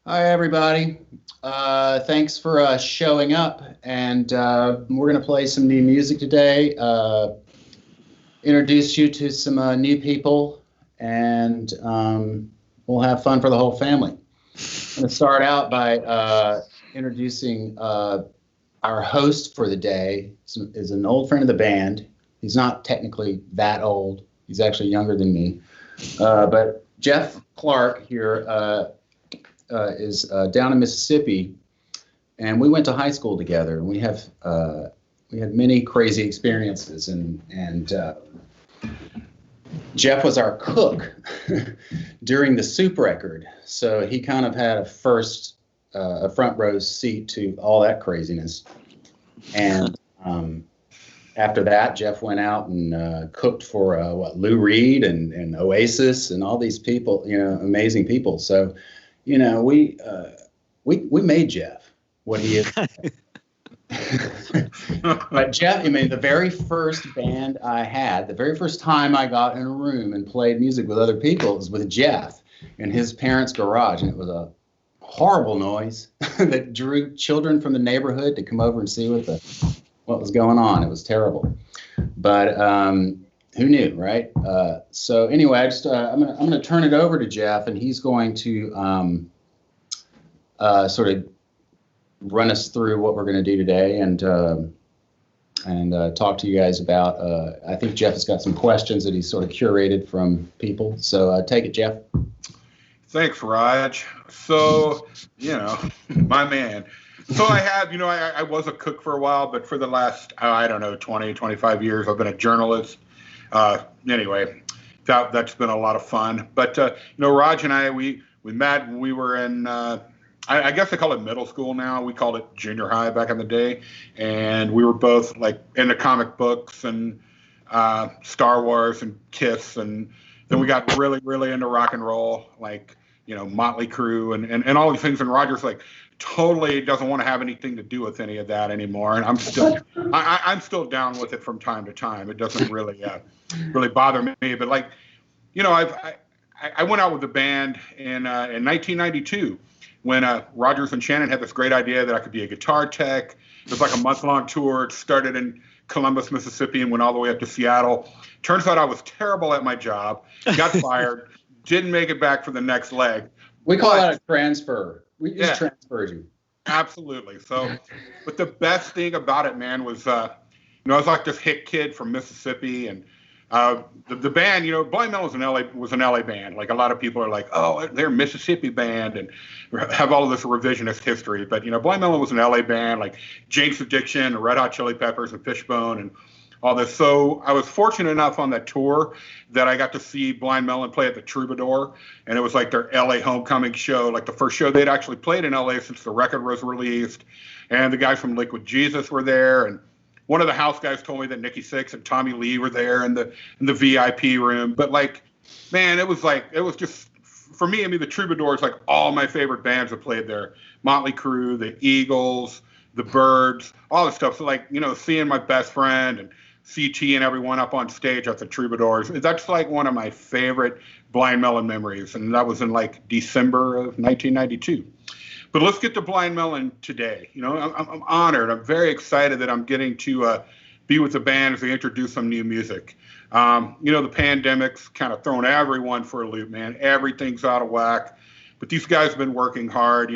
Hi, everybody. Thanks for showing up. And we're going to play some new music today, introduce you to some new people, and we'll have fun for the whole family. I'm going to start out by introducing our host for the day. Is an old friend of the band. He's not technically that old. He's actually younger than me. But Jeff Clarke here is down in Mississippi, and we went to high school together. And we had many crazy experiences, and Jeff was our cook during the soup record, so he kind of had a front row seat to all that craziness. And after that, Jeff went out and cooked for Lou Reed and Oasis and all these people, amazing people. So, we made Jeff what he is. But Jeff, the very first band I had, the very first time I got in a room and played music with other people was with Jeff in his parents' garage, and it was a horrible noise that drew children from the neighborhood to come over and see what was going on. It was terrible, but who knew, right? So anyway, I'm gonna turn it over to Jeff, and he's going to sort of run us through what we're going to do today, and talk to you guys about. I think Jeff has got some questions that he's sort of curated from people. So take it, Jeff. Thanks, Raj. So, my man. So I have, I was a cook for a while, but for the last, 20, 25 years, I've been a journalist. Anyway, that's been a lot of fun. But, Raj and I, we met when we were in, I guess they call it middle school now. We called it junior high back in the day. And we were both like into comic books and Star Wars and Kiss. And then we got really, really into rock and roll, like, Motley Crue and all these things. And Roger's like totally doesn't want to have anything to do with any of that anymore. And I'm still down with it from time to time. It doesn't really bother me. But like, I went out with the band in 1992 when Rogers and Shannon had this great idea that I could be a guitar tech. It was like a month-long tour. It started in Columbus, Mississippi, and went all the way up to Seattle. Turns out I was terrible at my job, got fired, didn't make it back for the next leg. We call that a transfer. We just transferred you. Absolutely. So, but the best thing about it, man, was, I was like this hick kid from Mississippi, and the band, Blind Melon was an LA band. Like a lot of people are like, oh, they're a Mississippi band and have all of this revisionist history. But, Blind Melon was an LA band, like Jane's Addiction, Red Hot Chili Peppers, and Fishbone, and all this. So I was fortunate enough on that tour that I got to see Blind Melon play at the Troubadour, and it was like their LA homecoming show, like the first show they'd actually played in LA since the record was released. And the guys from Liquid Jesus were there, and one of the house guys told me that Nikki Sixx and Tommy Lee were there in the VIP room. But like, man, it was just, for me, the Troubadour is like all my favorite bands that played there. Motley Crue, the Eagles, the Byrds, all this stuff. So like, seeing my best friend and CT and everyone up on stage at the Troubadours, that's like one of my favorite Blind Melon memories. And that was in like December of 1992. But let's get to Blind Melon today. I'm honored. I'm very excited that I'm getting to be with the band as they introduce some new music. The pandemic's kind of thrown everyone for a loop, man. Everything's out of whack. But these guys have been working hard.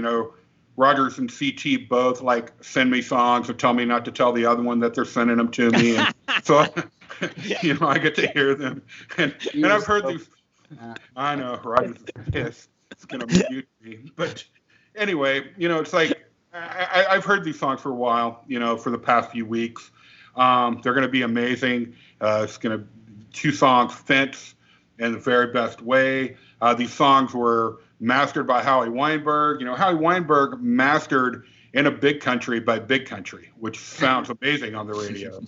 Rogers and CT both like send me songs and tell me not to tell the other one that they're sending them to me. And so, I get to hear them. And I've heard these. I know Rogers is pissed. It's going to mute me. But anyway, it's like I've heard these songs for a while, for the past few weeks. They're going to be amazing. It's going to 2 songs, Fence and The Very Best Way. These songs were mastered by Howie Weinberg. Howie Weinberg mastered In a Big Country by Big Country, which sounds amazing on the radio.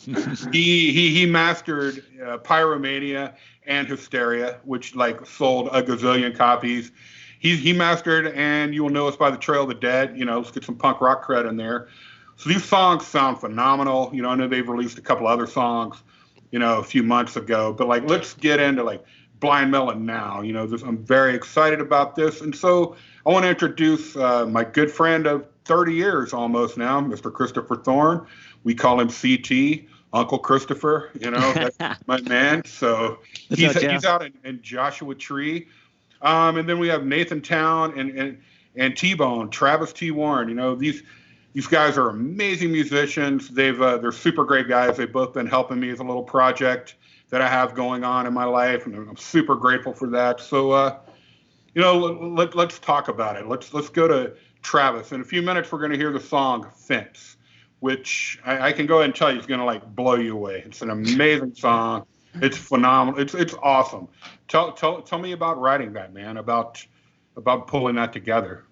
He mastered Pyromania and Hysteria, which like sold a gazillion copies. He mastered And You Will Know Us by the Trail of the Dead. Let's get some punk rock cred in there. So these songs sound phenomenal. I know they've released a couple other songs, a few months ago. But like, let's get into like Blind Melon now. I'm very excited about this. And so I want to introduce my good friend of 30 years almost now, Mr. Christopher Thorn. We call him CT, Uncle Christopher, that's my man. So he's out in Joshua Tree. And then we have Nathan Towne and T-Bone, Travis T. Warren. These guys are amazing musicians. They're super great guys. They've both been helping me with a little project that I have going on in my life, and I'm super grateful for that. So, let's talk about it. Let's go to Travis. In a few minutes, we're going to hear the song "Fence," which I can go ahead and tell you is going to blow you away. It's an amazing song. It's phenomenal. It's awesome. Tell me about writing that, man. About pulling that together.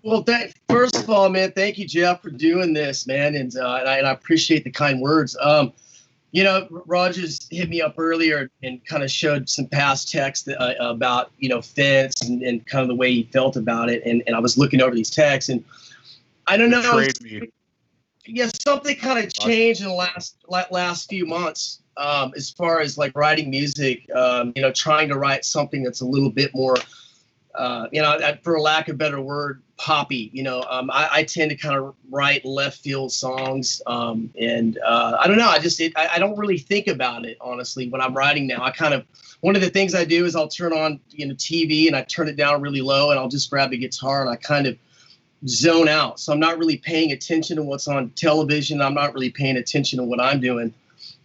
Well, first of all, man, thank you, Jeff, for doing this, man, and I appreciate the kind words. Rogers hit me up earlier and kind of showed some past texts about Fence and kind of the way he felt about it, and I was looking over these texts, and I don't know. Yeah, something kind of changed in the last few months as far as writing music. Trying to write something that's a little bit more. For lack of a better word, poppy. I tend to kind of write left field songs, and I don't know. I don't really think about it honestly when I'm writing now. One of the things I do is I'll turn on TV and I turn it down really low and I'll just grab a guitar and I kind of zone out. So I'm not really paying attention to what's on television. I'm not really paying attention to what I'm doing.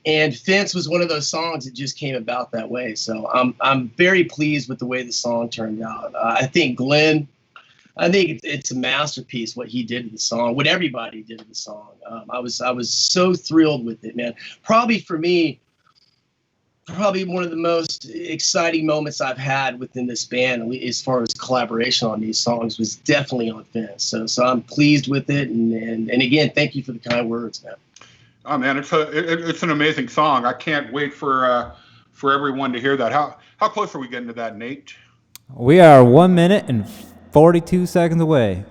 And Fence was one of those songs that just came about that way. So I'm very pleased with the way the song turned out. I think it's a masterpiece what he did to the song, what everybody did to the song. I was so thrilled with it, man. Probably for me, one of the most exciting moments I've had within this band as far as collaboration on these songs was definitely on Fence. So I'm pleased with it. And again, thank you for the kind words, man. Oh man, it's an amazing song. I can't wait for everyone to hear that. How close are we getting to that, Nate? We are 1 minute and 42 seconds away.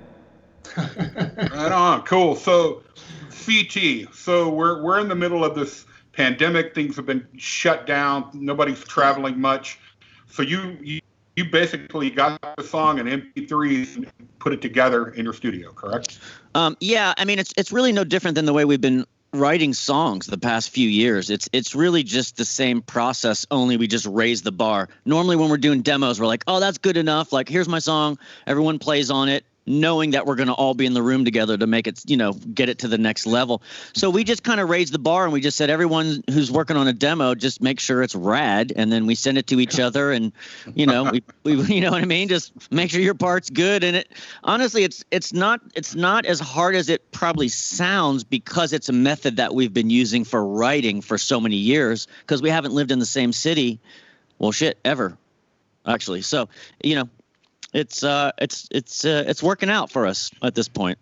Right on, cool. So, CT. So we're in the middle of this pandemic. Things have been shut down. Nobody's traveling much. So you basically got the song in MP3s and put it together in your studio, correct? Yeah, I mean it's really no different than the way we've been writing songs the past few years. It's really just the same process, only we just raise the bar. Normally when we're doing demos, we're like, oh, that's good enough. Here's my song. Everyone plays on it, knowing that we're going to all be in the room together to make it, get it to the next level. So we just kind of raised the bar and we just said, everyone who's working on a demo, just make sure it's rad. And then we send it to each other and, we you know what I mean? Just make sure your part's good. And it, honestly, it's not as hard as it probably sounds because it's a method that we've been using for writing for so many years because we haven't lived in the same city. Well, ever, actually. So, it's working out for us at this point.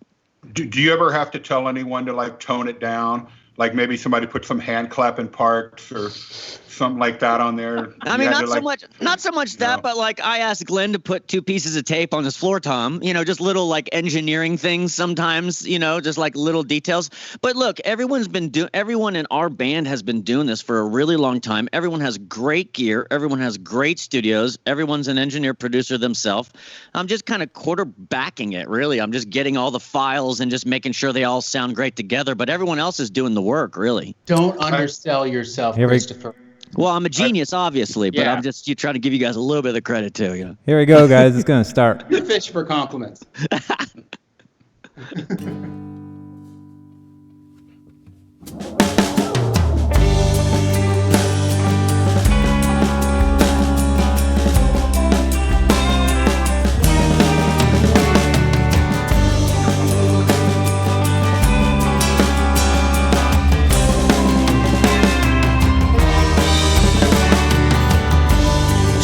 Do you ever have to tell anyone to tone it down? Maybe somebody put some hand clapping parts or something like that on there. I mean, not so much that, but I asked Glenn to put 2 pieces of tape on his floor tom, just little engineering things sometimes, just little details. But look, everyone in our band has been doing this for a really long time. Everyone has great gear. Everyone has great studios. Everyone's an engineer producer themselves. I'm just kind of quarterbacking it, really. I'm just getting all the files and just making sure they all sound great together. But everyone else is doing the work, really. Don't undersell yourself, Christopher. Well, I'm a genius, obviously, but I'm just trying to give you guys a little bit of the credit, too. Here we go, guys. It's going to start. You fish for compliments.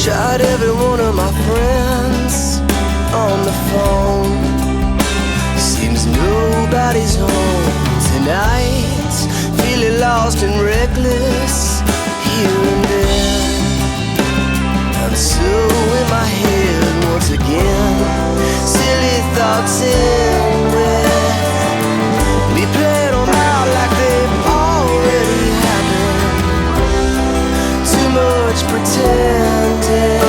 Tried every one of my friends on the phone. Seems nobody's home tonight. Feeling lost and reckless here and there. I'm so in my head once again. Silly thoughts in where we played them out like they've already happened. Too much pretending.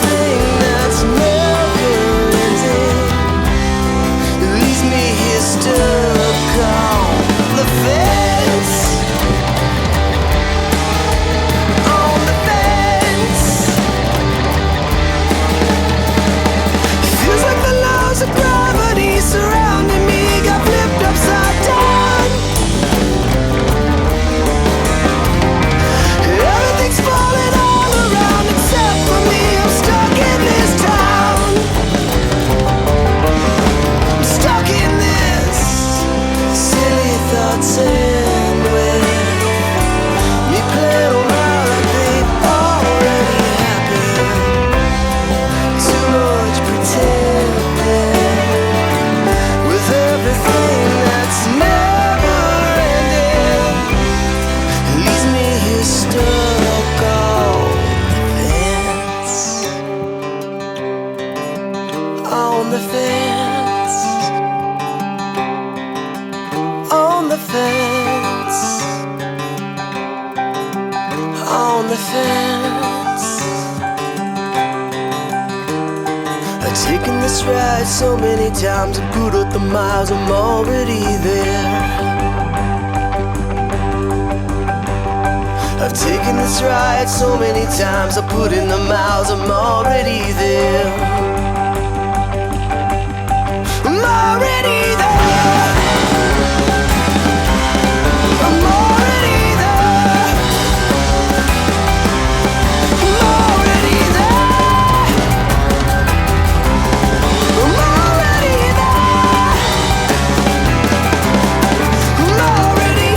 everything that's never ending. It leaves me here stuck on the fence. On the fence. Feels like the laws of gravity surrounding me got flipped upside down. Everything's falling all around except for me. I'm stuck in this town. I'm stuck in this. Silly thoughts end with me playing around like they've already happened. Too much pretending with everything that's never ending. It leaves me here stuck on the fence. On the fence. On the fence. I've taken this ride so many times, I put up the miles, I'm already there. I've taken this ride so many times, I put in the miles, I'm already there. I'm already there. I'm already there. I'm already there. I'm already there. I'm already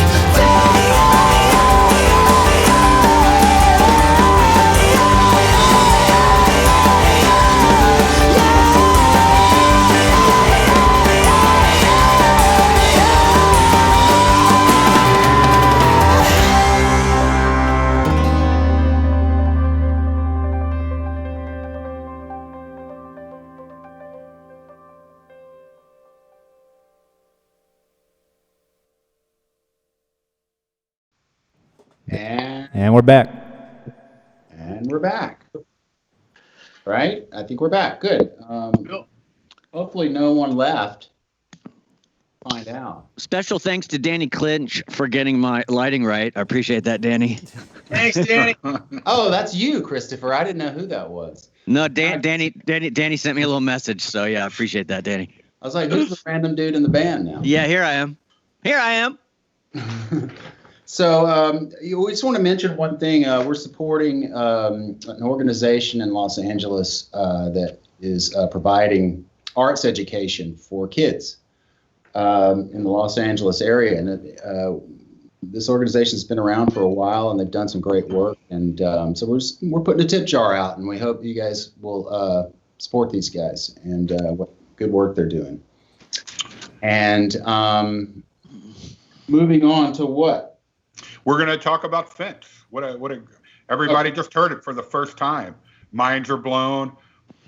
And we're back. And we're back. Right? I think we're back. Good. Hopefully no one left. Find out. Special thanks to Danny Clinch for getting my lighting right. I appreciate that, Danny. Thanks, Danny. Oh, that's you, Christopher. I didn't know who that was. No, Danny sent me a little message. So yeah, I appreciate that, Danny. I was like, who's the random dude in the band now? Yeah, here I am. So we just want to mention one thing. We're supporting an organization in Los Angeles that is providing arts education for kids in the Los Angeles area. And this organization's been around for a while, and they've done some great work. And so we're putting a tip jar out, and we hope you guys will support these guys and what good work they're doing. And moving on to what? We're going to talk about Fence. Everybody just heard it for the first time. Minds are blown.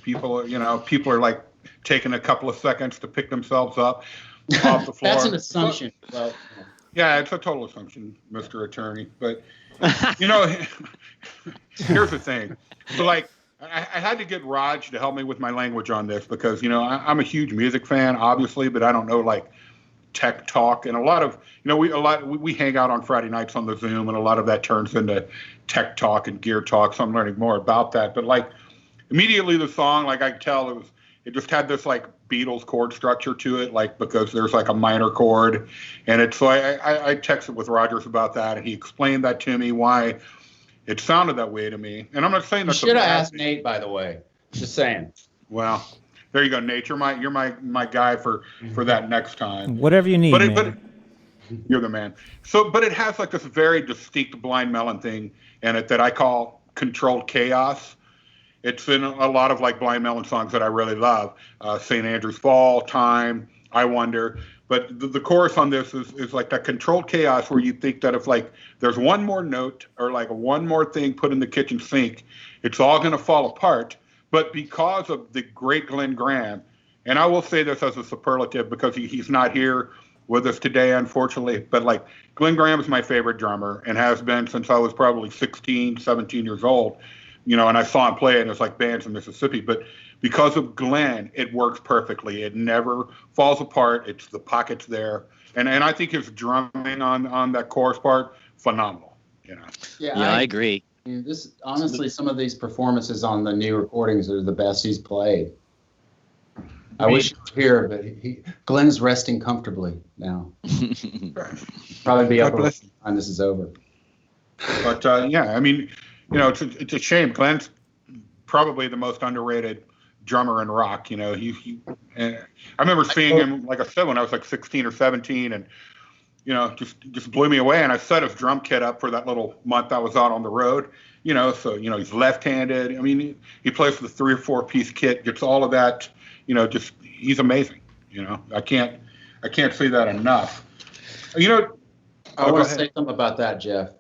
People are like taking a couple of seconds to pick themselves up off the floor. That's an assumption. Well, yeah, it's a total assumption, Mr. Attorney. But, here's the thing. So, like, I had to get Raj to help me with my language on this because, I'm a huge music fan, obviously, but I don't know, like, tech talk. And a lot of, we hang out on Friday nights on the Zoom, and a lot of that turns into tech talk and gear talk. So I'm learning more about that. But, like, immediately the song, like, I could tell it just had this, like, Beatles chord structure to it, like, because there's like a minor chord, and it's so I texted with Rogers about that, and he explained that to me why it sounded that way to me. And I'm not saying that. You should have asked Nate, by the way. Just saying. Well, there you go, Nate. You're my guy for that next time. Whatever you need. But you're the man. So, but it has like this very distinct Blind Melon thing in it that I call controlled chaos. It's in a lot of like Blind Melon songs that I really love. St. Andrew's Fall, Time, I Wonder. But the chorus on this is like that controlled chaos where you think that if like there's one more note or like one more thing put in the kitchen sink, it's all going to fall apart. But because of the great Glenn Graham, and I will say this as a superlative because he's not here with us today, unfortunately, but like Glenn Graham is my favorite drummer and has been since I was probably 16, 17 years old. you know, and I saw him play, and it's like bands in Mississippi. But because of Glenn, it works perfectly. It never falls apart. It's the pockets there, and I think his drumming on that chorus part, phenomenal. You know. Yeah, I agree. I mean, this honestly, some of these performances on the new recordings are the best he's played. I wish he was here, but Glenn's resting comfortably now. Probably be up by the time this is over. But yeah, I mean, you know, it's a shame. Glenn's probably the most underrated drummer in rock. You know, I remember seeing him, like I said, when I was like 16 or 17, and you know, just blew me away. And I set his drum kit up for that little month I was out on the road. You know, so you know he's left-handed. I mean, he plays with a 3 or 4 piece kit, gets all of that. You know, just he's amazing. You know, I can't say that enough. You know, I want to say something about that, Jeff.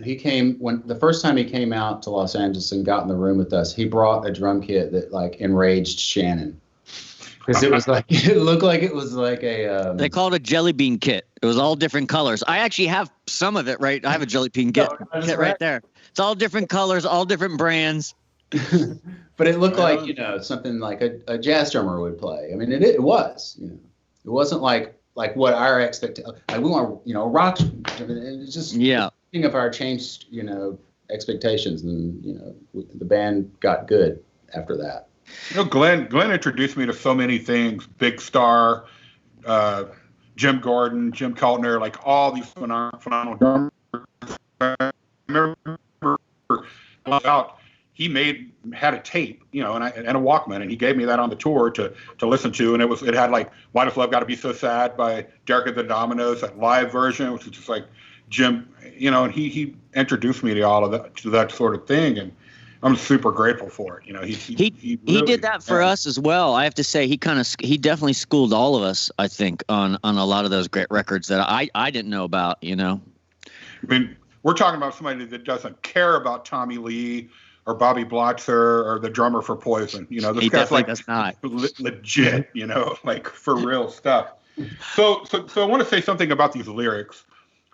He came the first time he came out to Los Angeles and got in the room with us. He brought a drum kit that like enraged Shannon because it was like it looked like it was like a. They called it a jelly bean kit. It was all different colors. I actually have some of it. Right, I have a jelly bean kit right there. It's all different colors, all different brands. But it looked like, you know, something like a jazz drummer would play. I mean, it was, you know, it wasn't like what our expectation. Like we want, you know, rock. It's just thinking of our changed, you know, expectations, and you know, the band got good after that. You know, Glenn introduced me to so many things. Big Star, Jim Gordon, Jim Keltner, like all these phenomenal drummers. I remember out. He had a tape, you know, and a Walkman, and he gave me that on the tour to listen to, and it had like "Why Does Love Got to Be So Sad" by Derek and the Dominoes, that live version, which is just like Jim, you know, and he introduced me to all of that, to that sort of thing, and I'm super grateful for it. You know, he really did that for us as well. I have to say, he definitely schooled all of us, I think, on a lot of those great records that I didn't know about. You know, I mean, we're talking about somebody that doesn't care about Tommy Lee or Bobby Blotzer or the drummer for Poison. You know, this guy's like legit, you know, like for real stuff. So I want to say something about these lyrics.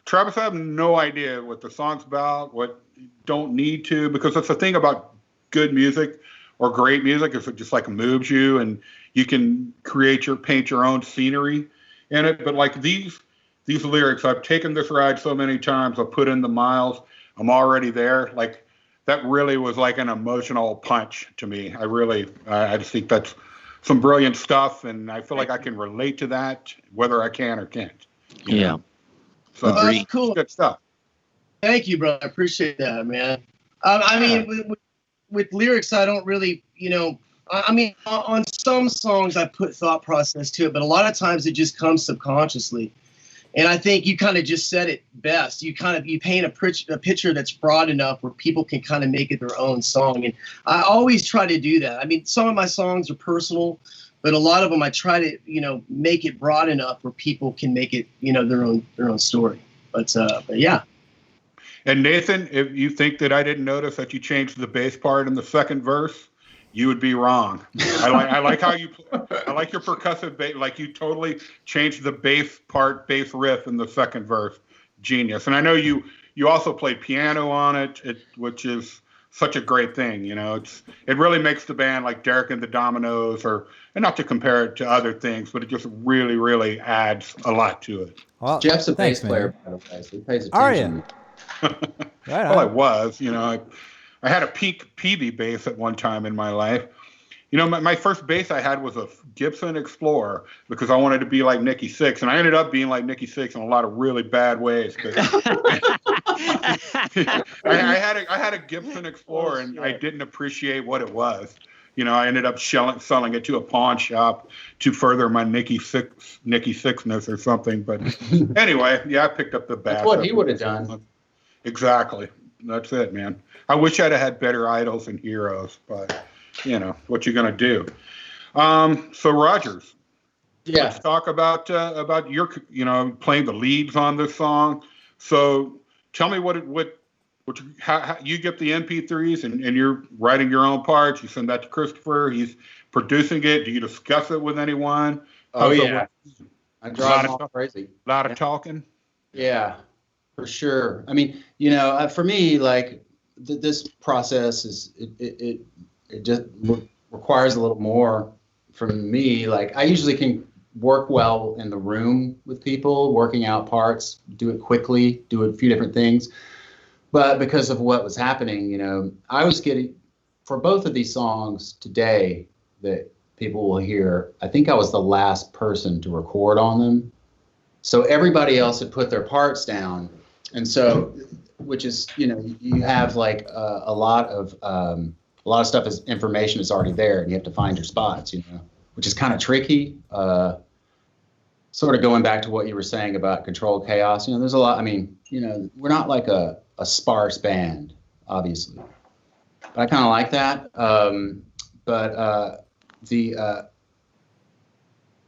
Travis, I have no idea what the song's about, what you don't need to, because that's the thing about good music or great music is it just like moves you and you can paint your own scenery in it. But like these lyrics, I've taken this ride so many times, I've put in the miles, I'm already there. Like, that really was like an emotional punch to me. I just think that's some brilliant stuff, and I feel like I can relate to that, whether I can or can't. You know? So that's cool. Good stuff. Thank you, brother. I appreciate that, man. I mean, with lyrics, I don't really, you know, I mean, on some songs I put thought process to it, but a lot of times it just comes subconsciously. And I think you kind of just said it best. You paint a picture that's broad enough where people can kind of make it their own song. And I always try to do that. I mean, some of my songs are personal, but a lot of them I try to, you know, make it broad enough where people can make it, you know, their own story. But yeah. And Nathan, if you think that I didn't notice that you changed the bass part in the second verse, you would be wrong. I like how I like your percussive bass. Like you totally changed the bass riff in the second verse. Genius. And I know you also played piano on it, which is such a great thing. You know, it really makes the band like Derek and the Dominoes, and not to compare it to other things, but it just really, really adds a lot to it. Well, Jeff's a bass player, by the way, so he pays attention. Are you? Well, I was. You know, I had a peak PB bass at one time in my life. You know, my first bass I had was a Gibson Explorer because I wanted to be like Nikki Sixx, and I ended up being like Nikki Sixx in a lot of really bad ways. I had a Gibson Explorer, and I didn't appreciate what it was. You know, I ended up selling it to a pawn shop to further my Nikki Sixness or something. But anyway, yeah, I picked up the bass. That's what he would have done. Exactly. That's it, man. I wish I'd have had better idols and heroes, but you know what you're gonna do. So Rogers, let's talk about your, you know, playing the leads on this song. So tell me how you get the MP3s and you're writing your own parts. You send that to Christopher. He's producing it. Do you discuss it with anyone? Oh yeah, I drive him all crazy. A lot of talking. Yeah, for sure. I mean, you know, for me, like this process is it just requires a little more from me. Like I usually can work well in the room with people, working out parts, do it quickly, do a few different things. But because of what was happening, you know, I was getting, for both of these songs today that people will hear, I think I was the last person to record on them. So everybody else had put their parts down. And so, which is, you know, you have like a lot of stuff is information is already there and you have to find your spots, you know, which is kind of tricky. Sort of going back to what you were saying about controlled chaos, you know, there's a lot, I mean, you know, we're not like a sparse band, obviously. But I kind of like that.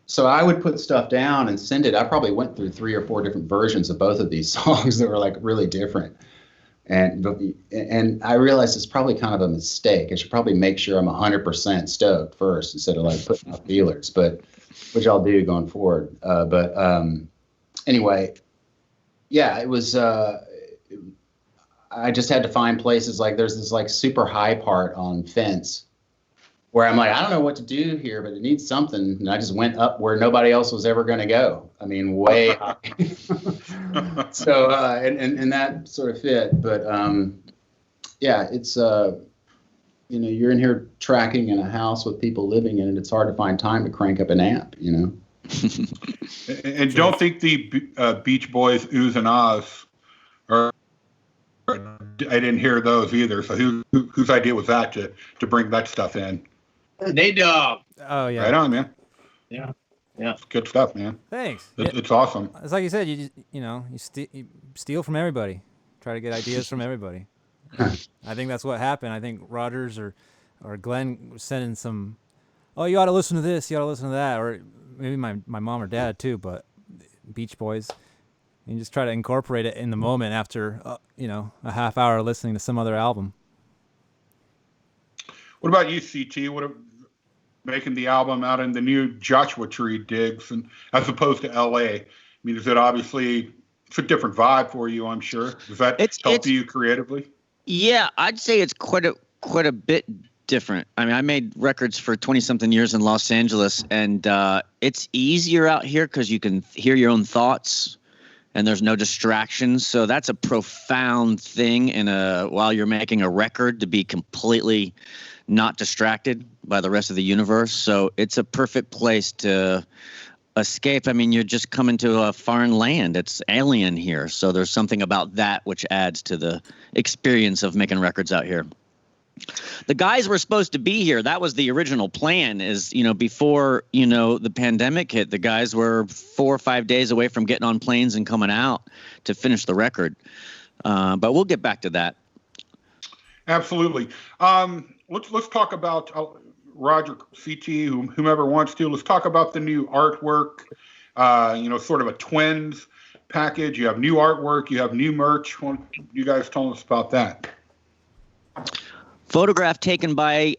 So I would put stuff down and send it. I probably went through 3 or 4 different versions of both of these songs that were like really different. And I realized it's probably kind of a mistake. I should probably make sure I'm 100% stoked first instead of like putting out feelers, but which I'll do going forward. Anyway, yeah, it was. I just had to find places like there's this like super high part on Fence where I'm like, I don't know what to do here, but it needs something. And I just went up where nobody else was ever going to go. I mean, way high. So, and that sort of fit. But yeah, it's, you know, you're in here tracking in a house with people living in it. It's hard to find time to crank up an amp, you know? And don't think the Beach Boys' Oohs and Ahs are, I didn't hear those either. So whose idea was that to bring that stuff in? Nate Dogg. Oh yeah. Right on, man. Yeah. It's good stuff, man. Thanks. It's awesome. It's like you said, you steal from everybody. Try to get ideas from everybody. I think that's what happened. I think Rogers or Glenn was sending some, oh, you ought to listen to this, you ought to listen to that, or maybe my mom or dad too, but Beach Boys. And you just try to incorporate it in the moment after, you know, a half hour listening to some other album. What about you, CT? Making the album out in the new Joshua Tree digs, and as opposed to LA? I mean, is it obviously, it's a different vibe for you, I'm sure. Does that help you creatively? Yeah, I'd say it's quite a bit different. I mean, I made records for 20-something years in Los Angeles, and it's easier out here because you can hear your own thoughts, and there's no distractions. So that's a profound thing while you're making a record, to be completely not distracted by the rest of the universe. So it's a perfect place to escape. I mean, you're just coming to a foreign land. It's alien here. So there's something about that which adds to the experience of making records out here. The guys were supposed to be here. That was the original plan, is, you know, before, you know, the pandemic hit, the guys were 4 or 5 days away from getting on planes and coming out to finish the record. But we'll get back to that. Absolutely. Let's talk about Roger, CT, whomever wants to. Let's talk about the new artwork. You know, sort of a twins package. You have new artwork. You have new merch. Why don't you guys tell us about that? Photograph taken by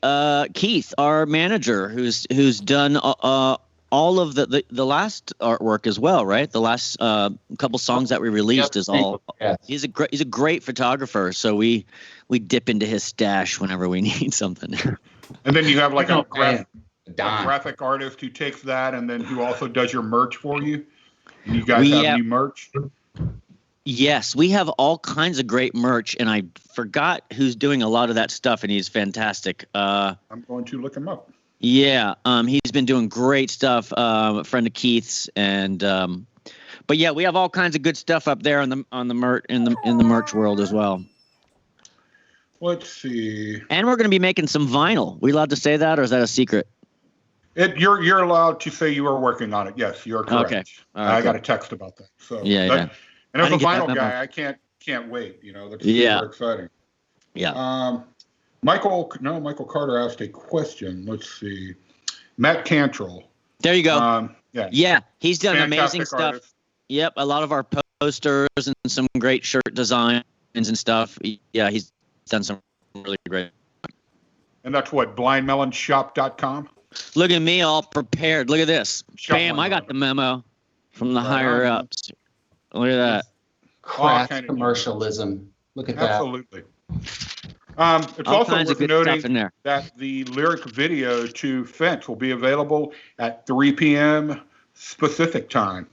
Keith, our manager, who's done all of the last artwork as well, right? The last couple songs that we released is all. Yes. He's a great photographer, so we dip into his stash whenever we need something. And then you have like a graphic artist who takes that and then who also does your merch for you. And you guys have new merch. Yes, we have all kinds of great merch, and I forgot who's doing a lot of that stuff, and he's fantastic. I'm going to look him up. Yeah, he's been doing great stuff. A friend of Keith's, and but yeah, we have all kinds of good stuff up there on the merch in the merch world as well. Let's see. And we're going to be making some vinyl. We allowed to say that, or is that a secret? You're allowed to say you are working on it. Yes, you're correct. Okay. I got a text about that. So yeah. And as a vinyl guy, I can't wait. You know, that's super exciting. Yeah. Michael Carter asked a question. Let's see. Matt Cantrell. There you go. Yeah, he's done amazing stuff. Artist. Yep, a lot of our posters and some great shirt designs and stuff. Yeah, he's done some really great. And that's what, blindmelonshop.com? Look at me all prepared. Look at this. Bam, I got the memo from the higher ups. Look at that. Craft commercialism. Look at that. Absolutely. It's All also kinds of worth good stuff in noting there. that the lyric video to Fence will be available at 3 p.m. Pacific time.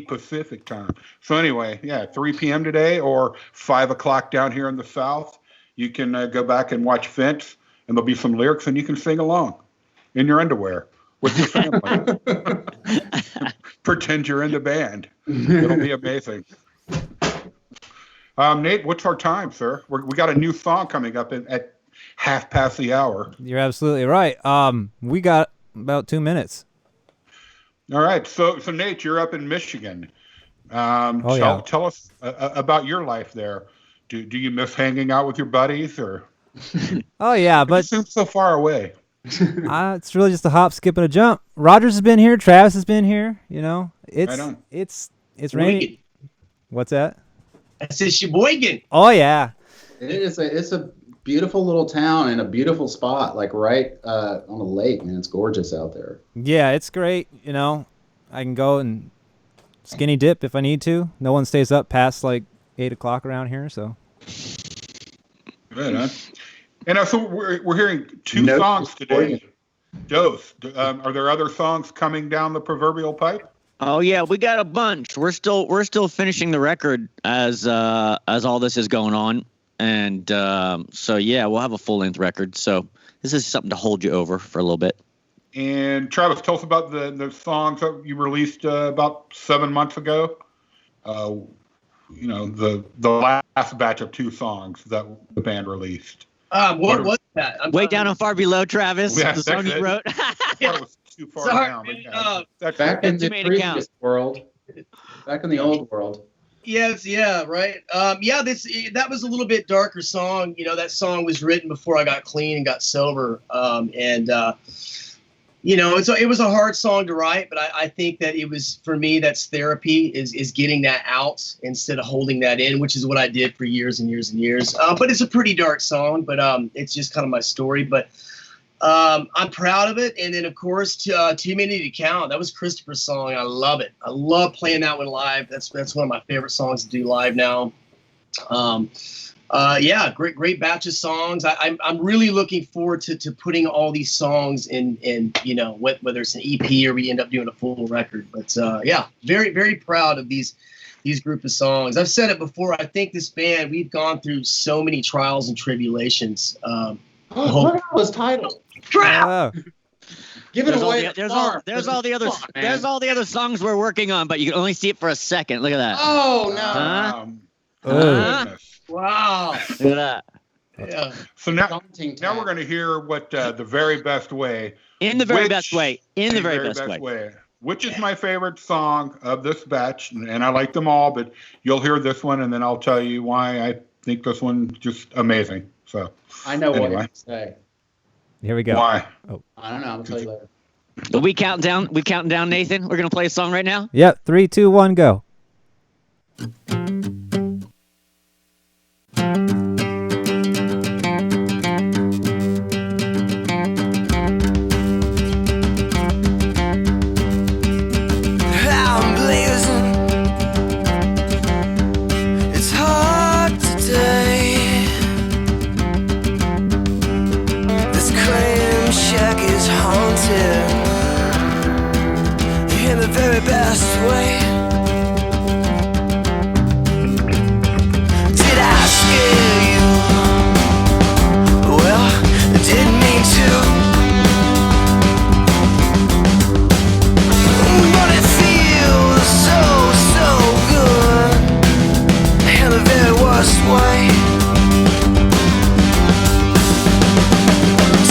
Pacific time. So anyway, 3 p.m. today or 5 o'clock down here in the South. You can go back and watch Fence, and there'll be some lyrics, and you can sing along in your underwear with your family. Pretend you're in the band. It'll be amazing. Nate, what's our time, sir? We got a new song coming up at 1/2 the hour. You're absolutely right. We got about 2 minutes. All right. So Nate, you're up in Michigan. Yeah. Tell us about your life there. Do you miss hanging out with your buddies, or? Oh yeah, but it seems so far away. it's really just a hop, skip, and a jump. Rogers has been here. Travis has been here. You know, it's raining. What's that? I said Sheboygan. Oh yeah. It's a beautiful little town and a beautiful spot, like right on a lake, man. It's gorgeous out there. Yeah, it's great. You know, I can go and skinny dip if I need to. No one stays up past like 8 o'clock around here, so. Good, huh? And so we're hearing two songs today. Dose. Are there other songs coming down the proverbial pipe? Oh yeah, we got a bunch. We're still finishing the record as all this is going on, and so yeah, we'll have a full length record. So this is something to hold you over for a little bit. And Travis, tell us about the songs that you released about 7 months ago. The last batch of 2 songs that the band released. What was that? Way down and far below, Travis. Yeah, the song you wrote. I thought it was too far down. But Back in the previous previous world. Back in the old world. Yes, yeah, right. That was a little bit darker song. You know, that song was written before I got clean and got sober. It was a hard song to write, but I think that it was, for me, that's therapy, is getting that out instead of holding that in, which is what I did for years and years and years. But it's a pretty dark song, but it's just kind of my story. But I'm proud of it. And then, of course, Too Many to Count. That was Christopher's song. I love it. I love playing that one live. That's one of my favorite songs to do live now. Great batch of songs. I'm really looking forward to putting all these songs in whether it's an EP or we end up doing a full record. But very, very proud of these group of songs. I've said it before. I think this band, we've gone through so many trials and tribulations. What was titled? Oh. Give it away. There's all the other songs we're working on, but you can only see it for a second. Look at that. Oh no. Wow. Look at that. Yeah. So now we're going to hear what the very best way. In the very best way. In the very best way. Which is my favorite song of this batch, and I like them all, but you'll hear this one, and then I'll tell you why I think this one's just amazing. So I know what you say. Here we go. Why? Oh. I don't know. I'll tell you later. Are we counting down, Nathan? We're going to play a song right now? Yep. 3, 2, 1, go. In the very best way. Did I scare you? Well, I didn't mean to. But it feels so good in the very worst way.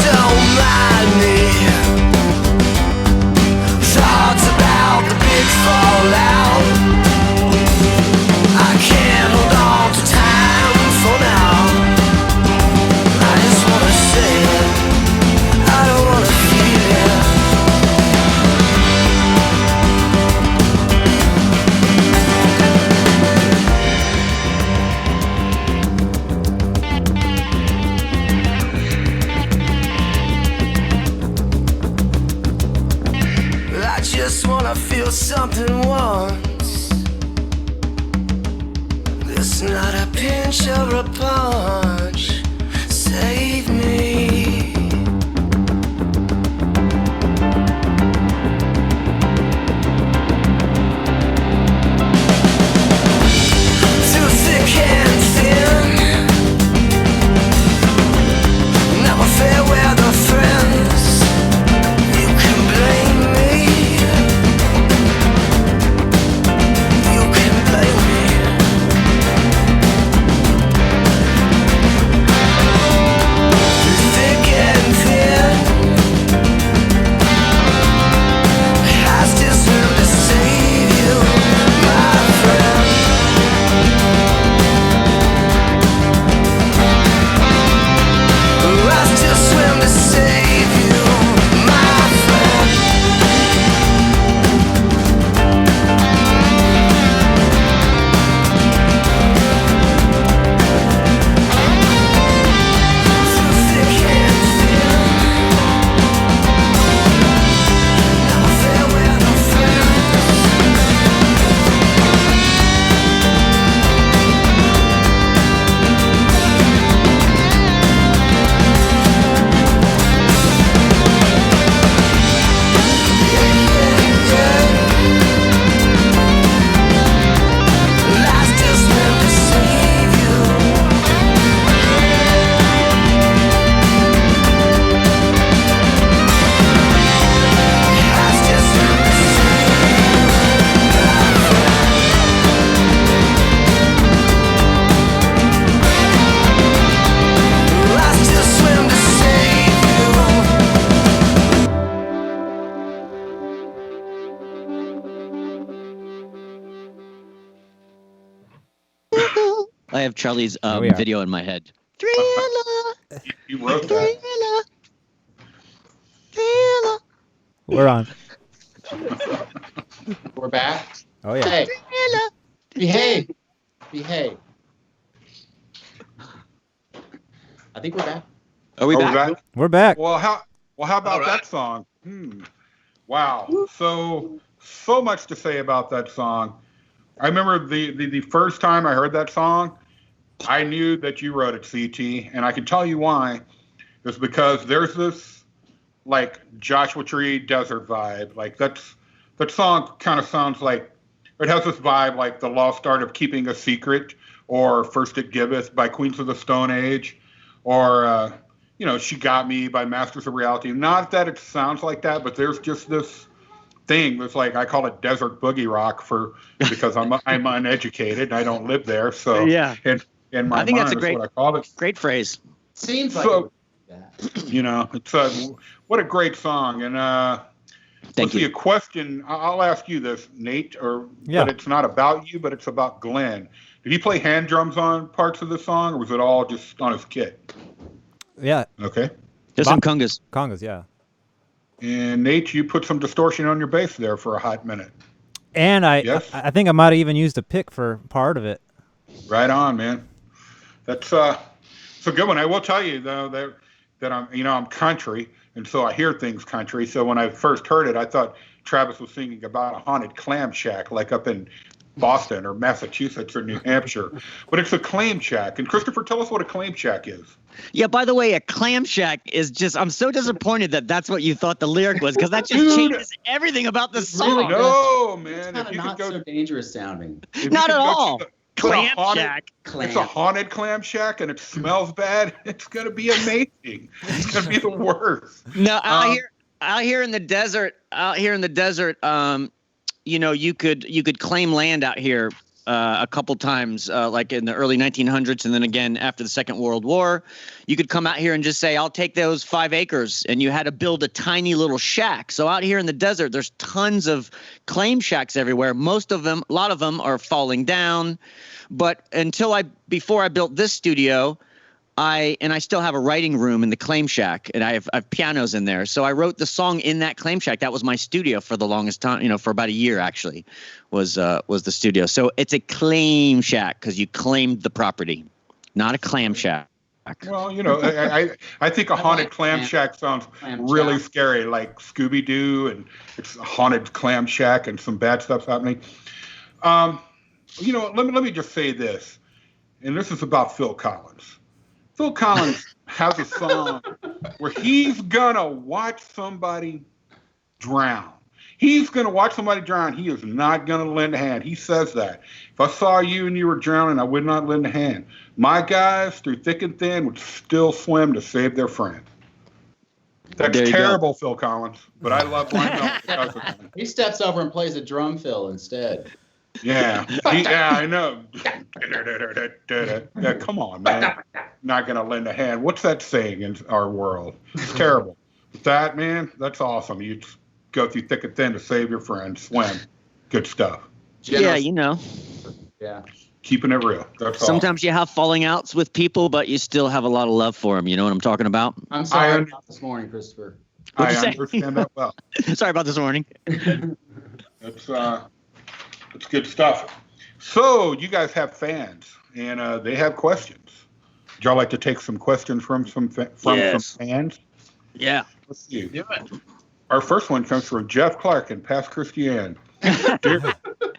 Don't mind me. Thoughts about the big fallout. I can't hold on to time for now. I just wanna say it. I don't wanna feel it. I just wanna feel something once. This It's not a pinch or a punch. Save me. Too thick and thin. Never fair weather friends. You can blame me. You can blame me. Thick and thin. I still swim to save you, my friend. I still swim to save you, my friend. Too thick and thin. Never fair weather friends. I still swim to save you. I still swim to save you. I still swim to save I have Charlie's we are. video in my head. Thriller, You wrote that. thriller, thriller. We're on. We're back. Oh yeah. Hey, behave. Behave. I think we're back. Are we Are we back? back? We're back. Well, how about All right. that song? Wow. So much to say about that song. I remember the first time I heard that song, I knew that you wrote it, CT, and I can tell you why. It's because there's this like Joshua Tree desert vibe. Like that song kind of sounds like it has this vibe like the lost art of keeping a secret, or First It Giveth by Queens of the Stone Age, or She Got Me by Masters of Reality. Not that it sounds like that, but there's just this thing that's like, I call it desert boogie rock because I'm uneducated and I don't live there. So Yeah. in my I think mind, that's a great- what I call it. Great phrase. Seems like So- that. It's what a great song. And Thank let's see, you. a question. I'll ask you this, Nate, Yeah. but it's not about you, but it's about Glenn. Did he play hand drums on parts of the song, or was it all just on his kit? Yeah. Okay. Just some congas. Congas. Yeah. And Nate, you put some distortion on your bass there for a hot minute. And Yes? I think I might have even used a pick for part of it. Right on, man. That's it's a good one. I will tell you though that I'm country, and so I hear things country. So when I first heard it, I thought Travis was singing about a haunted clam shack, like up in Boston or Massachusetts or New Hampshire. But it's a clam shack. And Christopher, tell us what a clam shack is. Yeah, by the way, a clam shack is just, I'm so disappointed that that's what you thought the lyric was, because that just Dude. changes everything about the It song. really does. No, It's man. kind If of you could not go, so dangerous sounding. if you Not could at go to all. the- Clam it's a haunted- shack. It's a haunted clam shack, and it smells bad. It's gonna be amazing. It's gonna be the worst. No, out here in the desert, you could claim land out here a couple times, like in the early 1900s, and then again after the Second World War. You could come out here and just say, "I'll take those 5 acres," and you had to build a tiny little shack. So out here in the desert, there's tons of claim shacks everywhere. A lot of them are falling down. But before I built this studio, I still have a writing room in the claim shack, and I have pianos in there. So I wrote the song in that claim shack. That was my studio for the longest time, for about a year actually, was the studio. So it's a claim shack because you claimed the property, not a clam shack. Well, I think a haunted clam shack sounds really scary, like Scooby Doo, and it's a haunted clam shack, and some bad stuff's happening. Let me just say this. and this is about Phil Collins. Phil Collins has a song where he's gonna watch somebody drown. He's gonna watch somebody drown. He is not gonna lend a hand. He says that. If I saw you and you were drowning, I would not lend a hand. My guys, through thick and thin, would still swim to save their friend. That's terrible, Phil Collins, but I love Blind Melon because of him. He steps over and plays a drum fill instead. Yeah, I know. Yeah, come on, man. Not gonna lend a hand. What's that saying in our world? It's terrible. But that, man, that's awesome. You just go through thick and thin to save your friend, swim. Good stuff. Yeah, you know. Yeah. Keeping it real. That's Sometimes you have falling outs with people, but you still have a lot of love for them. You know what I'm talking about? I'm sorry about this morning, Christopher. I understand that well. Sorry about this morning. That's good stuff. So you guys have fans, and they have questions. Would y'all like to take some questions from some fans? Yeah. Let's see. Do it. Our first one comes from Jeff Clarke in Pass Christian.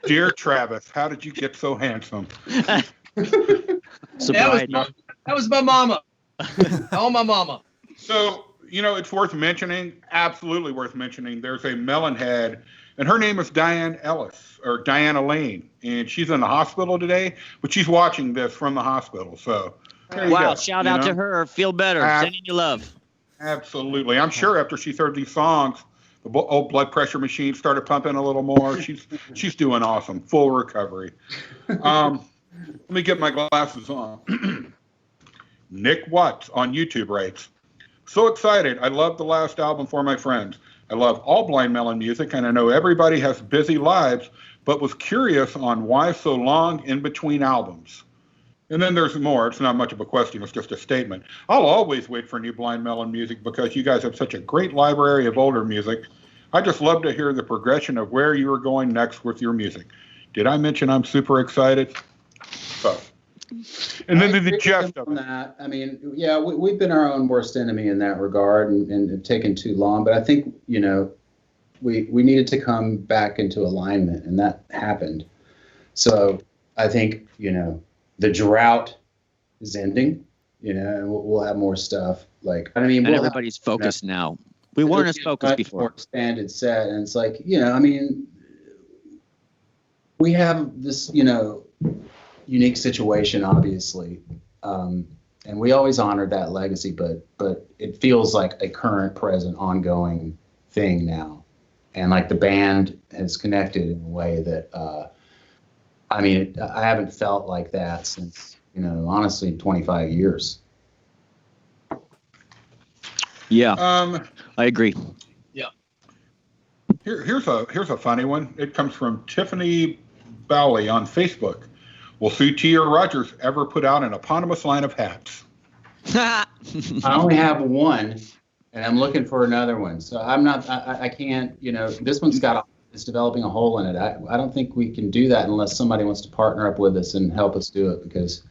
Dear Travis, how did you get so handsome? That was my mama. Oh, my mama. So, it's worth mentioning, absolutely worth mentioning. There's a Melonhead, and her name is Diana Lane, and she's in the hospital today, but she's watching this from the hospital. So, wow, shout out to her. Feel better. Sending you love. Absolutely. I'm sure after she's heard these songs, the old blood pressure machine started pumping a little more. She's doing awesome. Full recovery. Let me get my glasses on. Nick Watts on YouTube writes, so excited. I love the last album For My Friends. I love all Blind Melon music, and I know everybody has busy lives, but was curious on why so long in between albums. And then there's more. It's not much of a question. It's just a statement. I'll always wait for new Blind Melon music because you guys have such a great library of older music. I just love to hear the progression of where you are going next with your music. Did I mention I'm super excited? So, and then the Jeff on that. I mean, yeah, we've been our own worst enemy in that regard and taken too long. But I think, we needed to come back into alignment, and that happened. So I think, the drought is ending, and we'll have more stuff. And everybody's focused now. We weren't as focused before. More expanded set, and it's we have this, unique situation, obviously, and we always honored that legacy, but it feels like a current, present, ongoing thing now, and the band has connected in a way that. I haven't felt like that since, honestly, 25 years. Yeah, I agree. Yeah. Here's a funny one. It comes from Tiffany Bowley on Facebook. Will Sue T or Rogers ever put out an eponymous line of hats? I only have one, and I'm looking for another one. So I can't, this one's it's developing a hole in it. I don't think we can do that unless somebody wants to partner up with us and help us do it, because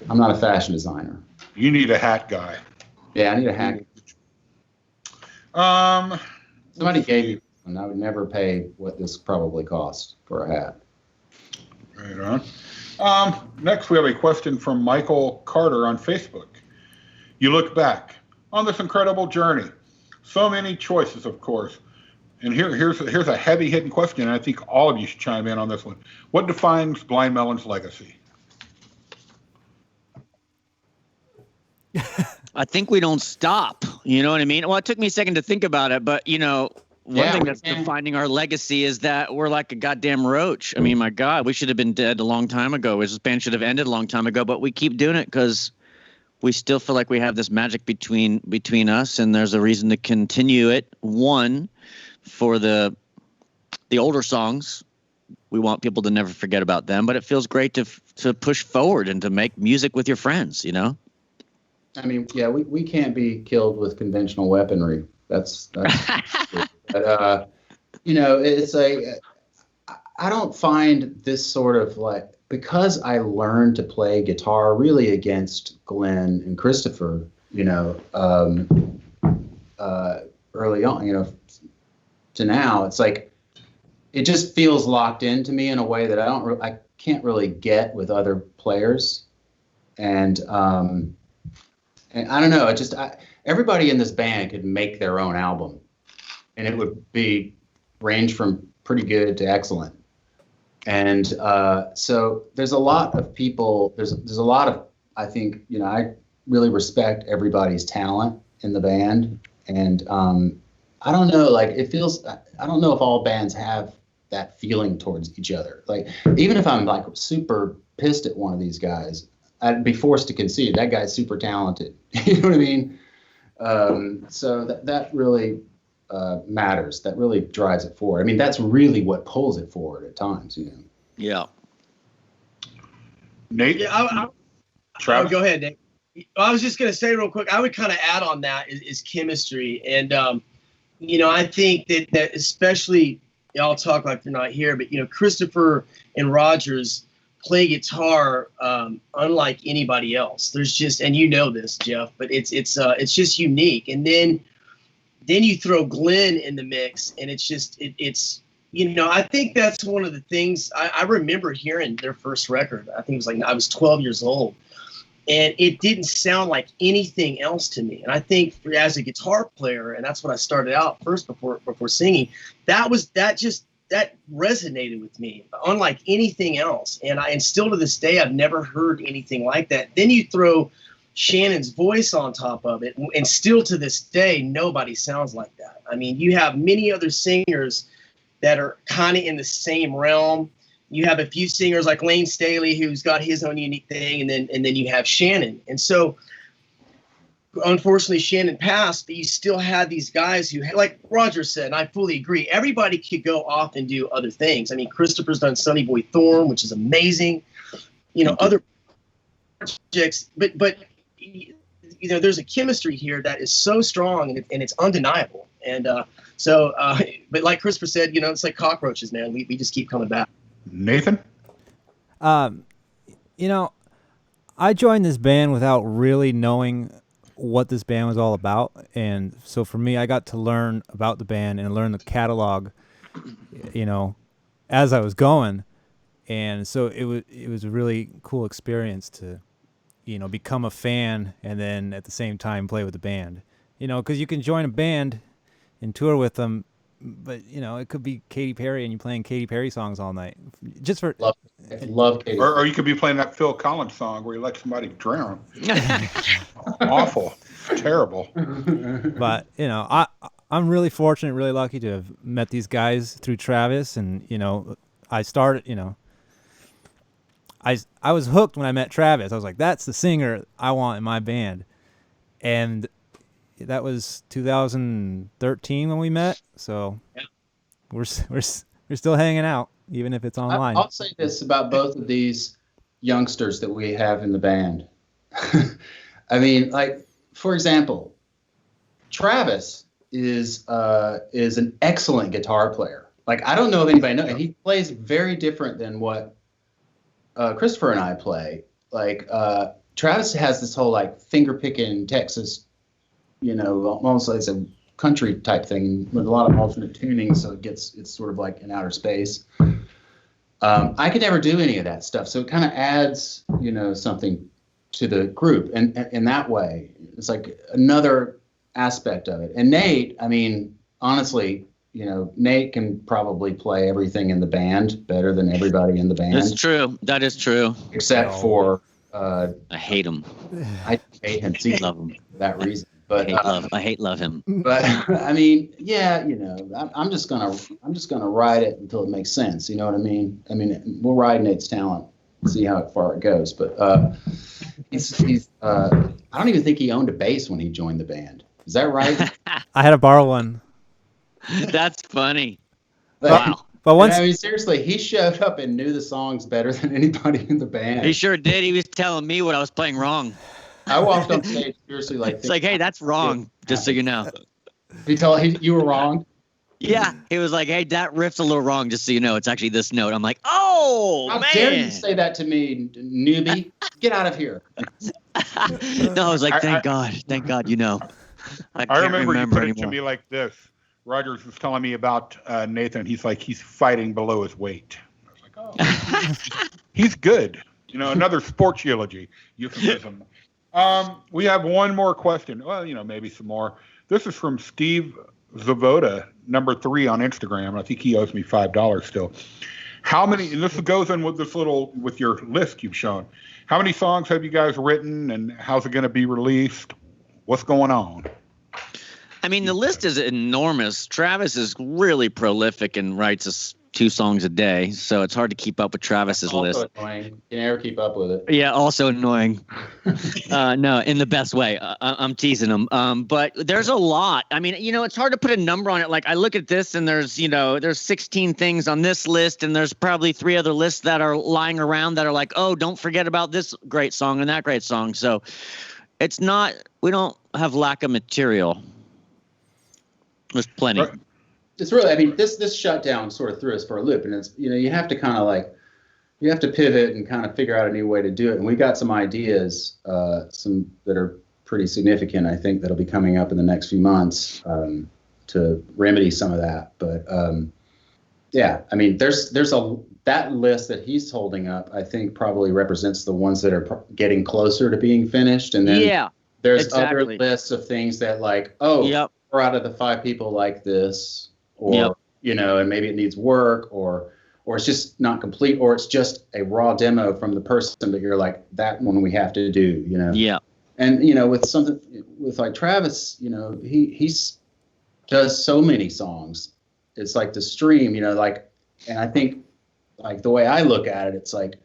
I'm not a fashion designer. You need a hat guy. Yeah, I need a hat. Somebody gave me one. I would never pay what this probably cost for a hat. Right on. Next, we have a question from Michael Carter on Facebook. You look back on this incredible journey. So many choices, of course. And here's a heavy-hitting question, and I think all of you should chime in on this one. What defines Blind Melon's legacy? I think we don't stop. You know what I mean? Well, it took me a second to think about it, but, one thing that's defining our legacy is that we're like a goddamn roach. I mean, my God, we should have been dead a long time ago. This band should have ended a long time ago, but we keep doing it because we still feel like we have this magic between us, and there's a reason to continue it. One, for the older songs, we want people to never forget about them, but it feels great to push forward and to make music with your friends, I mean, yeah, we can't be killed with conventional weaponry. That's but it's I don't find this sort of because I learned to play guitar really against Glenn and Christopher, early on, to now, it's it just feels locked into me in a way that I can't really get with other players. and I don't know. Everybody in this band could make their own album, and it would be range from pretty good to excellent. And so there's a lot of people. There's a lot of, I think, I really respect everybody's talent in the band, and I don't know, like I don't know if all bands have that feeling towards each other. Like even if I'm like super pissed at one of these guys, I'd be forced to concede that guy's super talented. You know what I mean? So that really matters. That really drives it forward. I mean, that's really what pulls it forward at times. Yeah. Nate? Yeah, Travis? Go ahead, Nate. I was just going to say real quick, I would kind of add on that is chemistry. And, I think that especially, y'all talk like they're not here, but, Christopher and Rogers play guitar unlike anybody else. There's just, and this, Jeff, but it's just unique. And then you throw Glenn in the mix, and it's just, it's I think that's one of the things I remember hearing their first record. I think it was like I was 12 years old. And it didn't sound like anything else to me. And I think as a guitar player, and that's what I started out first before singing, that resonated with me, unlike anything else. And still to this day, I've never heard anything like that. Then you throw Shannon's voice on top of it, and still to this day, nobody sounds like that. I mean, you have many other singers that are kind of in the same realm. You have a few singers like Lane Staley, who's got his own unique thing, and then you have Shannon. And so, unfortunately, Shannon passed, but you still had these guys who, like Roger said, and I fully agree, everybody could go off and do other things. I mean, Christopher's done Sonny Boy Thorn, which is amazing. Other projects, but there's a chemistry here that is so strong, and it's undeniable. And but like Christopher said, it's like cockroaches, man. We just keep coming back. Nathan? I joined this band without really knowing what this band was all about. And so for me, I got to learn about the band and learn the catalog, as I was going. And so it was a really cool experience to, become a fan and then at the same time play with the band. Because you can join a band and tour with them, but it could be Katy Perry and you're playing Katy Perry songs all night. Just for love Katy. Or you could be playing that Phil Collins song where you let somebody drown. Awful, terrible. But I'm really fortunate, really lucky to have met these guys through Travis, and I started. I was hooked when I met Travis. I was like, that's the singer I want in my band, and that was 2013 when we met. So yeah. we're still hanging out, even if it's online. I'll say this about both of these youngsters that we have in the band. I mean, like, for example, Travis is an excellent guitar player. Like, I don't know if anybody knows. He plays very different than what Christopher and I play. Like, Travis has this whole like finger picking Texas, almost like it's a country type thing with a lot of alternate tuning, so it's sort of like in outer space. I could never do any of that stuff, so it kind of adds, something to the group, and in that way, it's like another aspect of it. And Nate, I mean, honestly, Nate can probably play everything in the band better than everybody in the band. That's true. That is true. Except for I hate him. I hate him. See, love him for that reason. But I hate love him. But I mean, yeah, I'm just gonna ride it until it makes sense. You know what I mean? I mean, we'll ride Nate's talent, see how far it goes. But he's I don't even think he owned a bass when he joined the band. Is that right? I had to borrow one. That's funny. Wow. But once, I mean, seriously, he showed up and knew the songs better than anybody in the band. He sure did. He was telling me what I was playing wrong. I walked on stage seriously like. It's like, hey, that's wrong. Just so you know. He told you were wrong. Yeah, he was like, hey, that riff's a little wrong. Just so you know, it's actually this note. I'm like, oh, how man. dare you say that to me, newbie? Get out of here. No, I was like, thank God, you know. I remember you put it anymore. to me like this. Rogers was telling me about Nathan. He's like, he's fighting below his weight. I was like, oh, he's good. Another sports eulogy, euphemism. We have one more question. Well, maybe some more. This is from Steve Zavoda, number 3 on Instagram. I think he owes me $5 still. How many, and this goes in with your list you've shown. How many songs have you guys written, and how's it going to be released? What's going on? I mean, the list is enormous. Travis is really prolific and writes us 2 songs a day, so it's hard to keep up with Travis's list. Annoying. You never keep up with it. Yeah, also annoying. No, in the best way. I'm teasing him. But there's a lot. I mean, it's hard to put a number on it. Like, I look at this, and there's 16 things on this list, and there's probably 3 other lists that are lying around that are like, oh, don't forget about this great song and that great song. So it's not. We don't have lack of material. There's plenty. Right. It's really, I mean, this shutdown sort of threw us for a loop, and it's, you have to kind of you have to pivot and kind of figure out a new way to do it. And we got some ideas, some that are pretty significant, I think, that'll be coming up in the next few months to remedy some of that. But yeah, I mean, that list that he's holding up, I think probably represents the ones that are getting closer to being finished. And then there's other lists of things that yep. 4 out of the 5 people like this, or, yep. And maybe it needs work, or it's just not complete, or it's just a raw demo from the person, but you're like, that one we have to do, Yeah. And, with something with like Travis, he does so many songs. It's like the stream, and I think like the way I look at it, it's like,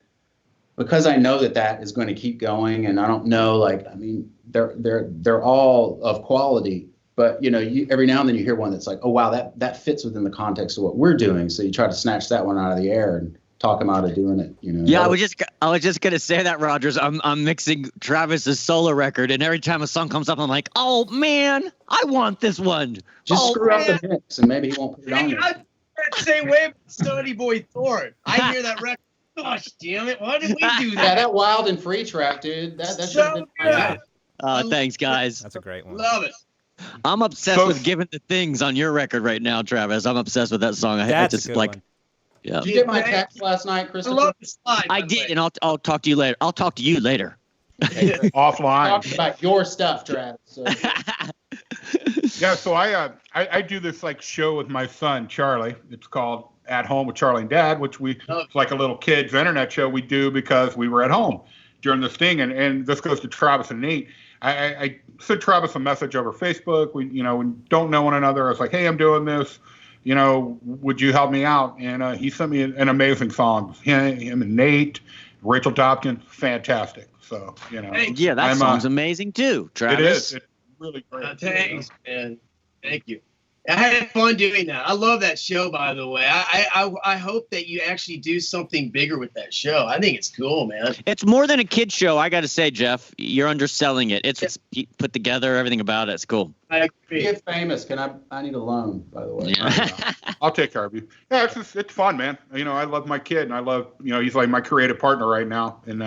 because I know that is going to keep going, and I don't know, I mean, they're all of quality. But, every now and then you hear one that's like, oh, wow, that fits within the context of what we're doing. So you try to snatch that one out of the air and talk him out of doing it. Yeah, I was just going to say that, Rogers. I'm mixing Travis's solo record, and every time a song comes up, I'm like, oh, man, I want this one. Just screw up the mix, and maybe he won't put it on there. I same way with Sonny Boy Thorn. I hear that record. Gosh, damn it. Why did we do that? Yeah, that Wild and Free track, dude. That should have been good. Thanks, guys. That's a great one. Love it. I'm obsessed with Giving the Things on your record right now, Travis. I'm obsessed with that song. That's a good one. Yeah. Did you get my text last night, Christopher? I love the slide. I did, and I'll talk to you later. I'll talk to you later. Okay, offline. Talk about your stuff, Travis. So. Yeah, so I do this show with my son Charlie. It's called At Home with Charlie and Dad, which it's like a little kids internet show we do because we were at home during this thing, and this goes to Travis and Nate. I sent Travis a message over Facebook. We don't know one another. I was like, hey, I'm doing this. Would you help me out? And he sent me an amazing song. Him and Nate, Rachel Dobkin, fantastic. So yeah, that song's amazing too, Travis. It is. It's really great. Thanks, man. Thank you. I had fun doing that. I love that show, by the way. I hope that you actually do something bigger with that show. I think it's cool, man. It's more than a kid show, I got to say, Jeff. You're underselling it. It's put together, everything about it. It's cool. I agree. Get famous. I need a loan, by the way. Yeah. I'll take care of you. Yeah, it's fun, man. I love my kid, and I love, he's like my creative partner right now, and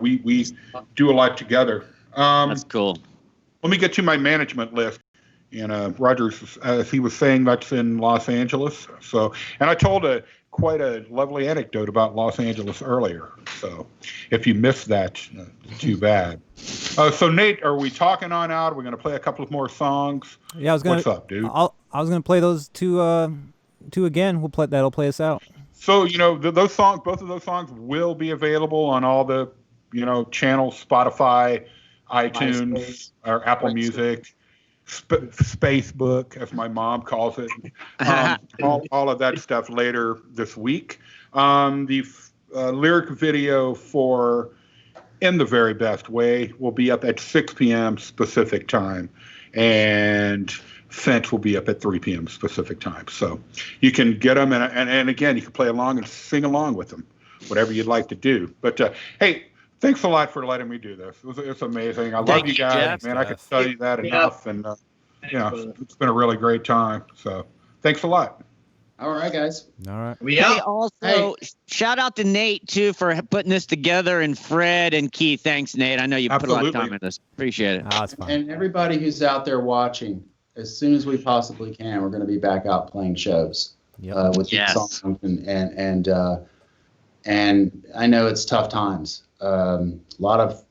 we do a lot together. That's cool. Let me get you my management list. And Rogers, as he was saying, that's in Los Angeles. So, and I told quite a lovely anecdote about Los Angeles earlier. So, if you missed that, too bad. So Nate, are we talking on out? We're going to play a couple of more songs. Yeah, what's up, dude? I was going to play those two again. That'll play us out. So those songs, both of those songs will be available on all the channels, Spotify, iTunes, or Apple Music. Spacebook, as my mom calls it, all of that stuff later this week. The lyric video for In the Very Best Way will be up at 6 p.m. Pacific time, and Fence will be up at 3 p.m. Pacific time. So you can get them, and again, you can play along and sing along with them, whatever you'd like to do. But hey, thanks a lot for letting me do this. It's amazing. I love you guys, Jeff, man. I could tell you that enough, and it's been a really great time. So thanks a lot. All right, guys. All right. Shout out to Nate too for putting this together, and Fred and Keith. Thanks, Nate. I know you put a lot of time in this. Appreciate it. Oh, it's fun. And everybody who's out there watching, as soon as we possibly can, we're going to be back out playing shows with these songs, and And I know it's tough times. A lot of,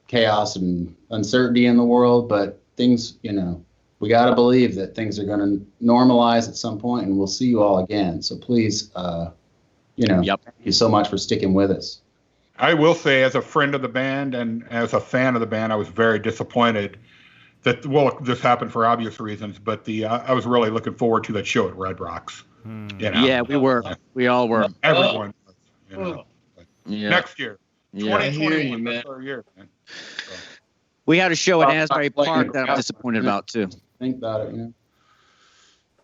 chaos and uncertainty in the world, but things, we got to believe that things are going to normalize at some point, and we'll see you all again. So please, thank you so much for sticking with us. I will say, as a friend of the band and as a fan of the band, I was very disappointed that, well, this happened for obvious reasons, but I was really looking forward to that show at Red Rocks. Yeah, we were. We all were. Everyone was, Yeah. Next year. Yeah. 2021, that's our year, man. So. We had a show at Asbury Park that I'm disappointed about, too. Think about it,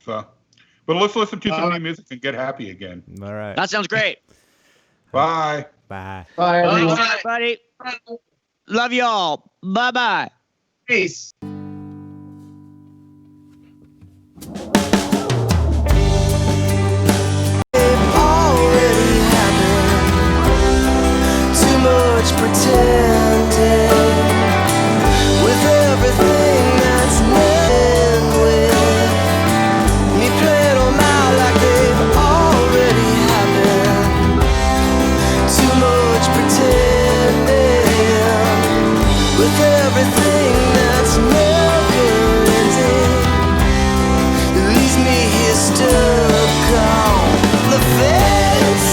So, but let's listen to some new music and get happy again. All right. That sounds great. Bye. Bye. Bye, everyone. Thanks, everybody. Love y'all. Bye-bye. Peace. Already happened. Too much pretending with everything that's meant with me playing them out like they've already happened. Too much pretending with everything that's never ending. It leaves me here stuck on the fence.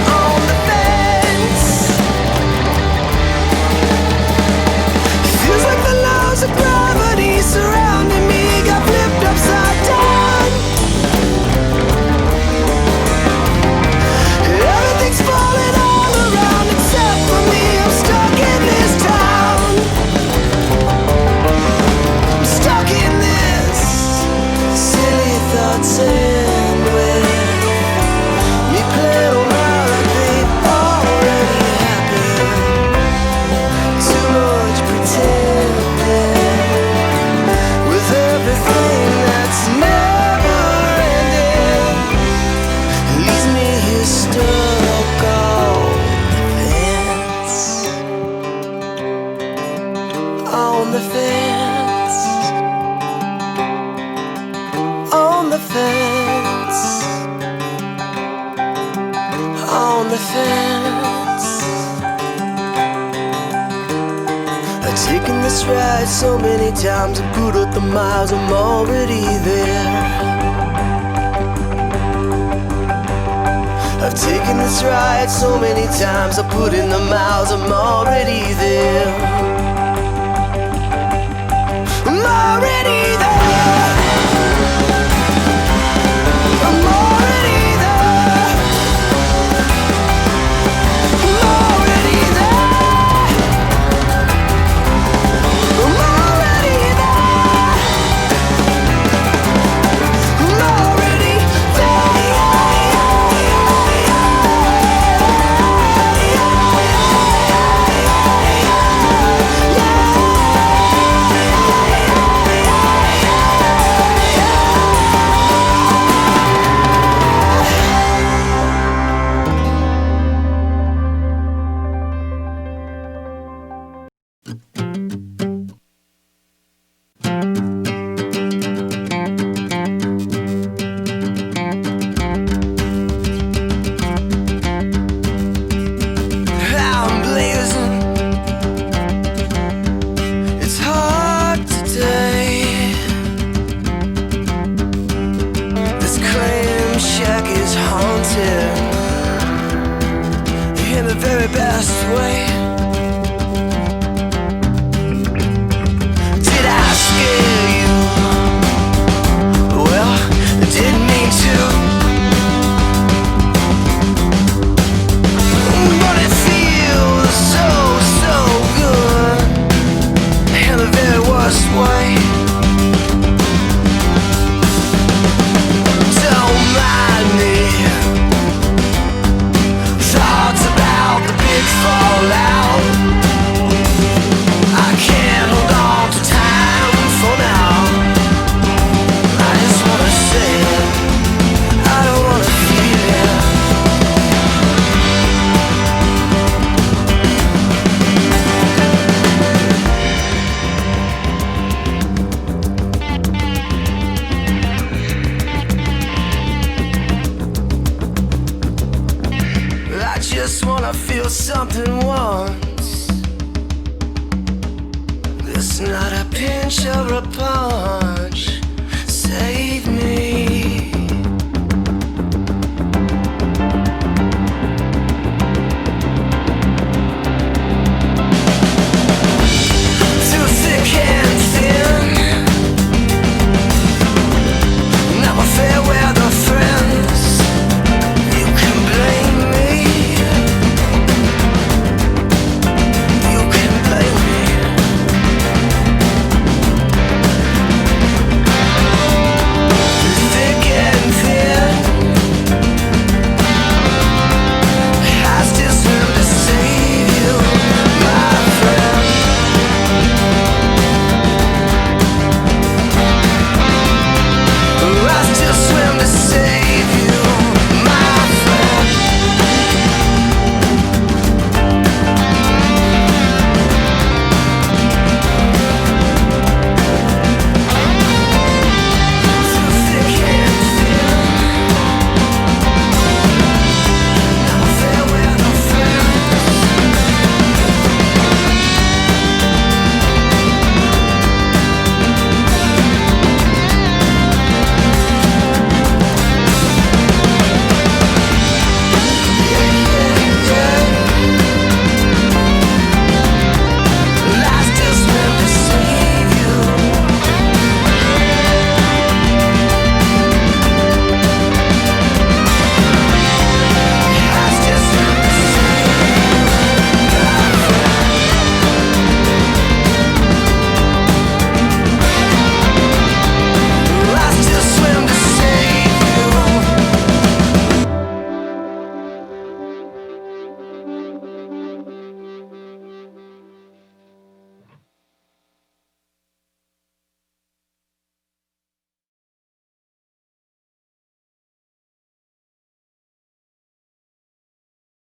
On the fence. Feels like the laws of gravity surrounding me got flipped upside down. Everything's falling all around except for me. I'm stuck in this town. I'm stuck in this silly thoughts and with me playing around like they've already happened. Too much pretending with everything that's never ending. It leaves me here stuck on the fence. On the fence. On the fence. I've taken this ride so many times, I put up the miles, I'm already there. I've taken this ride so many times, I put in the miles, I'm already there. I'm already there. I'm already there. I'm already there. I'm already there. I'm already I'm blazing. It's hard today. This clam shack is haunted in the very best way. Did I scare you? Well, I didn't mean to. But it feels so good in the very worst way. Don't mind me. Thoughts about the big fallout. I can't hold on to time for now. I just wanna say it. I don't wanna feel it. wanna feel something once. It's not a pinch or a punch.